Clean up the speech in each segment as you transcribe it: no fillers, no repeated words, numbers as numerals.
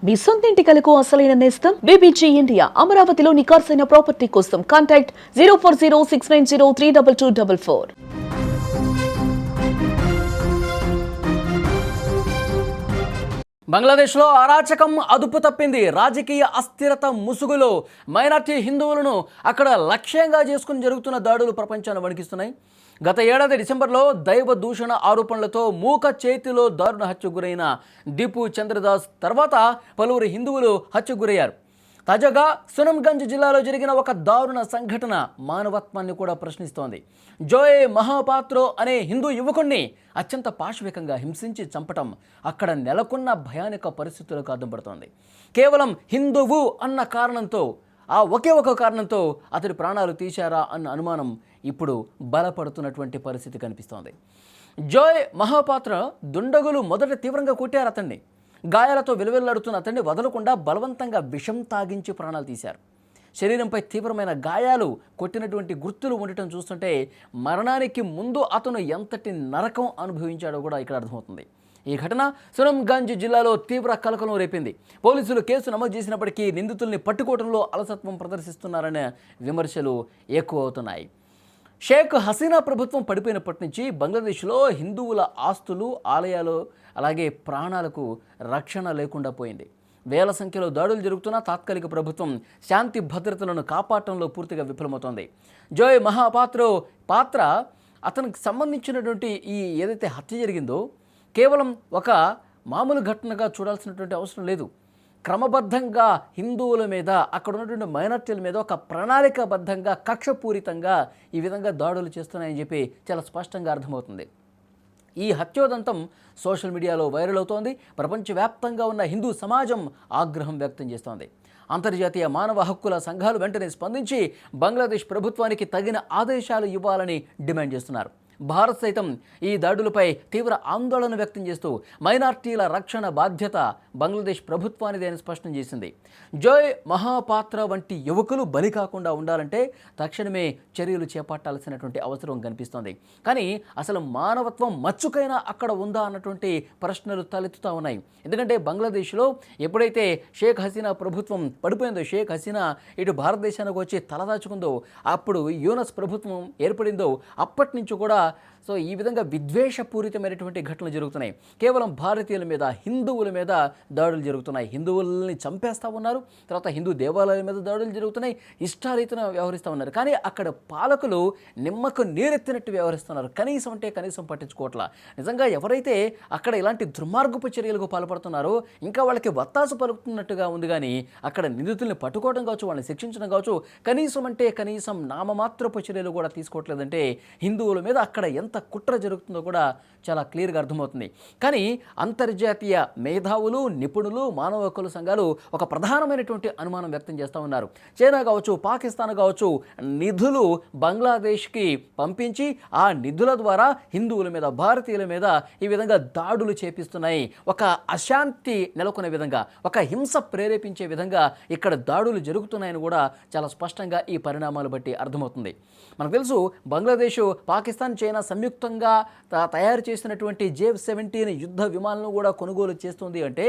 మీ సొంతింటి కలకు అసలైన నేస్తం బీబీజీ ఇండియా. అమరావతిలో నికార్సైన ప్రాపర్టీ కోసం కాంటాక్ట్ 0406903224. బంగ్లాదేశ్లో అరాచకం అదుపు తప్పింది. రాజకీయ అస్థిరత ముసుగులో మైనార్టీ హిందువులను అక్కడ లక్ష్యంగా చేసుకుని జరుగుతున్న దాడులు ప్రపంచాన్ని వణికిస్తున్నాయి. గత ఏడాది డిసెంబర్లో దైవ దూషణ ఆరోపణలతో మూక చేతిలో దారుణ హత్యకు గురైన దీపు చంద్రదాస్ తర్వాత పలువురు హిందువులు హత్యకు గురయ్యారు. తాజాగా సునమ్గంజ్ జిల్లాలో జరిగిన ఒక దారుణ సంఘటన మానవత్వాన్ని కూడా ప్రశ్నిస్తోంది. జోయ్ మహాపాత్రో అనే హిందూ యువకుణ్ణి అత్యంత పాశవికంగా హింసించి చంపటం అక్కడ నెలకొన్న భయానక పరిస్థితులకు అద్దం పడుతోంది. కేవలం హిందువు అన్న కారణంతో, ఆ ఒకే ఒక కారణంతో అతడి ప్రాణాలు తీశారా అన్న అనుమానం ఇప్పుడు బలపడుతున్నటువంటి పరిస్థితి కనిపిస్తోంది. జోయ్ మహాపాత్ర దుండగులు మొదట తీవ్రంగా కొట్టారు అతన్ని. గాయాలతో విలువెల్లాడుతున్న అతన్ని వదలకుండా బలవంతంగా విషం తాగించి ప్రాణాలు తీశారు. శరీరంపై తీవ్రమైన గాయాలు, కొట్టినటువంటి గుర్తులు ఉండటం చూస్తుంటే మరణానికి ముందు అతను ఎంతటి నరకం అనుభవించాడో కూడా ఇక్కడ అర్థమవుతుంది. ఈ ఘటన సునమ్గంజ్ జిల్లాలో తీవ్ర కలకలం రేపింది. పోలీసులు కేసు నమోదు చేసినప్పటికీ నిందితుల్ని పట్టుకోవడంలో అలసత్వం ప్రదర్శిస్తున్నారనే విమర్శలు ఎక్కువ అవుతున్నాయి. షేక్ హసీనా ప్రభుత్వం పడిపోయినప్పటి నుంచి బంగ్లాదేశ్లో హిందువుల ఆస్తులు, ఆలయాలు, అలాగే ప్రాణాలకు రక్షణ లేకుండా పోయింది. వేల సంఖ్యలో దాడులు జరుగుతున్నా తాత్కాలిక ప్రభుత్వం శాంతి భద్రతలను కాపాడటంలో పూర్తిగా విఫలమవుతోంది. జోయ్ మహాపాత్రో పాత్ర, అతనికి సంబంధించినటువంటి ఈ ఏదైతే హత్య జరిగిందో కేవలం ఒక మామూలు ఘటనగా చూడాల్సినటువంటి అవసరం లేదు. క్రమబద్ధంగా హిందువుల మీద, అక్కడ ఉన్నటువంటి మైనార్టీల మీద ఒక ప్రణాళికాబద్ధంగా, కక్షపూరితంగా ఈ విధంగా దాడులు చేస్తున్నాయని చెప్పి చాలా స్పష్టంగా అర్థమవుతుంది. ఈ హత్యోదంతం సోషల్ మీడియాలో వైరల్ అవుతోంది. ప్రపంచవ్యాప్తంగా ఉన్న హిందూ సమాజం ఆగ్రహం వ్యక్తం చేస్తోంది. అంతర్జాతీయ మానవ హక్కుల సంఘాలు వెంటనే స్పందించి బంగ్లాదేశ్ ప్రభుత్వానికి తగిన ఆదేశాలు ఇవ్వాలని డిమాండ్ చేస్తున్నారు. భారత్ సైతం ఈ దాడులపై తీవ్ర ఆందోళన వ్యక్తం చేస్తూ మైనార్టీల రక్షణ బాధ్యత బంగ్లాదేశ్ ప్రభుత్వానిదే అని స్పష్టం చేసింది. జోయ్ మహాపాత్ర వంటి యువకులు బలి కాకుండా ఉండాలంటే తక్షణమే చర్యలు చేపట్టాల్సినటువంటి అవసరం కనిపిస్తోంది. కానీ అసలు మానవత్వం మచ్చుకైనా అక్కడ ఉందా అన్నటువంటి ప్రశ్నలు తలెత్తుతూ ఉన్నాయి. ఎందుకంటే బంగ్లాదేశ్లో ఎప్పుడైతే షేక్ హసీనా ప్రభుత్వం పడిపోయిందో, షేక్ హసీనా ఇటు భారతదేశానికి వచ్చి తలదాచుకుందో, అప్పుడు యూనస్ ప్రభుత్వం ఏర్పడిందో, అప్పటి నుంచి కూడా ఈ విధంగా విద్వేషపూరితమైనటువంటి ఘటనలు జరుగుతున్నాయి. కేవలం భారతీయుల మీద, హిందువుల మీద దాడులు జరుగుతున్నాయి. హిందువుల్ని చంపేస్తూ ఉన్నారు. తర్వాత హిందూ దేవాలయాల మీద దాడులు జరుగుతున్నాయి. ఇష్టారీతిన వ్యవహరిస్తూ ఉన్నారు. కానీ అక్కడ పాలకులు నిమ్మకు నీరెత్తినట్టు వ్యవహరిస్తున్నారు. కనీసం అంటే కనీసం పట్టించుకోవట్లా. నిజంగా ఎవరైతే అక్కడ ఇలాంటి దుర్మార్గపు చర్యలకు పాల్పడుతున్నారో ఇంకా వాళ్ళకి వత్తాసు పలుకుతున్నట్టుగా ఉంది. కానీ అక్కడ నిందితుల్ని పట్టుకోవడం కావచ్చు, వాళ్ళని శిక్షించడం కావచ్చు, కనీసం అంటే కనీసం నామమాత్రపు చర్యలు కూడా తీసుకోవట్లేదంటే హిందువుల మీద అక్కడ ఎంత కుట్ర జరుగుతుందో కూడా చాలా క్లియర్గా అర్థమవుతుంది. కానీ అంతర్జాతీయ మేధావులు, నిపుణులు, మానవ హక్కుల సంఘాలు ఒక ప్రధానమైనటువంటి అనుమానం వ్యక్తం చేస్తూ ఉన్నారు. చైనా కావచ్చు, పాకిస్తాన్ కావచ్చు, నిధులు బంగ్లాదేశ్కి పంపించి ఆ నిధుల ద్వారా హిందువుల మీద, భారతీయుల మీద ఈ విధంగా దాడులు చేపిస్తున్నాయి. ఒక అశాంతి నెలకొనే విధంగా, ఒక హింస ప్రేరేపించే విధంగా ఇక్కడ దాడులు జరుగుతున్నాయని కూడా చాలా స్పష్టంగా ఈ పరిణామాలు బట్టి అర్థమవుతుంది. మనకు తెలుసు, బంగ్లాదేశ్, పాకిస్తాన్, చైనా సంయుక్తంగా తయారు చేసినటువంటి J-17 యుద్ధ విమానాలను కూడా కొనుగోలు చేస్తుంది. అంటే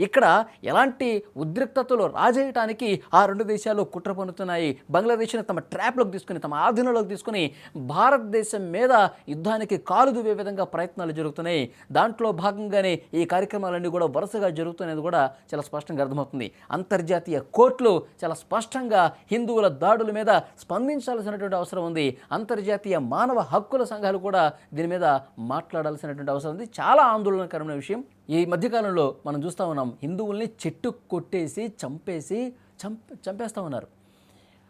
ఇక్కడ ఎలాంటి ఉద్రిక్తతలు రాజేయటానికి ఆ రెండు దేశాలు కుట్ర పన్నుతున్నాయి. బంగ్లాదేశ్ని తమ ట్రాప్లోకి తీసుకుని, తమ ఆధీనంలోకి తీసుకుని భారతదేశం మీద యుద్ధానికి కాలు దువ్వే విధంగా ప్రయత్నాలు జరుగుతున్నాయి. దాంట్లో భాగంగానే ఈ కార్యక్రమాలన్నీ కూడా వరుసగా జరుగుతున్నది కూడా చాలా స్పష్టంగా అర్థమవుతుంది. అంతర్జాతీయ కోర్టులు చాలా స్పష్టంగా హిందువుల దాడుల మీద స్పందించాల్సినటువంటి అవసరం ఉంది. అంతర్జాతీయ మానవ హక్కుల సంఘాలు కూడా దీని మీద మాట్లాడాల్సినటువంటి అవసరం ఉంది. చాలా ఆందోళనకరమైన విషయం. ఈ మధ్యకాలంలో మనం చూస్తూ ఉన్నాం, హిందువుల్ని చెట్టు కొట్టేసి చంపేస్తూ ఉన్నారు.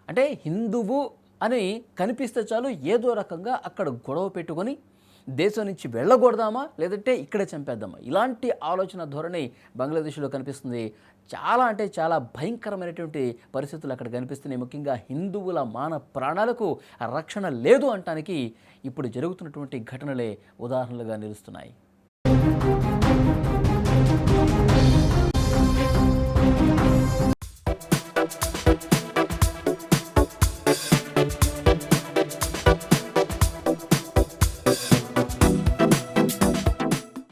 అంటే హిందువు అని కనిపిస్తే చాలు ఏదో రకంగా అక్కడ గొడవ పెట్టుకొని దేశం నుంచి వెళ్ళకూడదామా, లేదంటే ఇక్కడే చంపేద్దామా, ఇలాంటి ఆలోచన ధోరణి బంగ్లాదేశ్లో కనిపిస్తుంది. చాలా అంటే చాలా భయంకరమైనటువంటి పరిస్థితులు అక్కడ కనిపిస్తున్నాయి. ముఖ్యంగా హిందువుల మాన ప్రాణాలకు రక్షణ లేదు అనటానికి ఇప్పుడు జరుగుతున్నటువంటి ఘటనలే ఉదాహరణలుగా నిలుస్తున్నాయి.